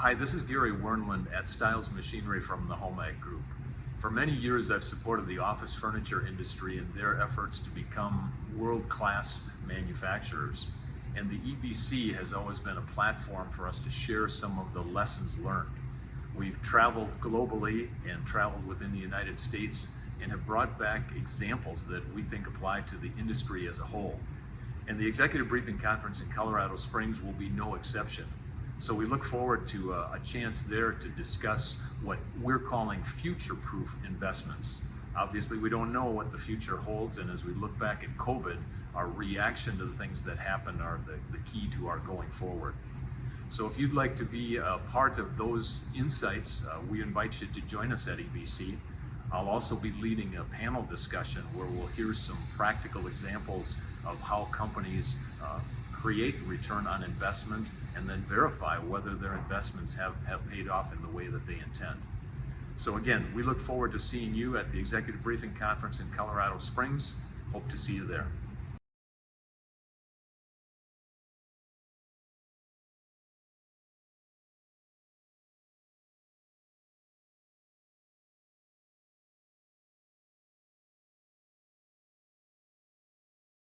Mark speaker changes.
Speaker 1: Hi, this is Gary Wernlund at Stiles Machinery from the Home Ag Group. For many years, I've supported the office furniture industry in their efforts to become world-class manufacturers. And the EBC has always been a platform for us to share some of the lessons learned. We've traveled globally and traveled within the United States and have brought back examples that we think apply to the industry as a whole. And the Executive Briefing Conference in Colorado Springs will be no exception. So we look forward to a chance there to discuss what we're calling future-proof investments. Obviously, we don't know what the future holds, and as we look back at COVID, our reaction to the things that happened are the key to our going forward. So if you'd like to be a part of those insights, we invite you to join us at EBC. I'll also be leading a panel discussion where we'll hear some practical examples of how companies create return on investment and then verify whether their investments have paid off in the way that they intend. So again, we look forward to seeing you at the Executive Briefing Conference in Colorado Springs. Hope to see you there.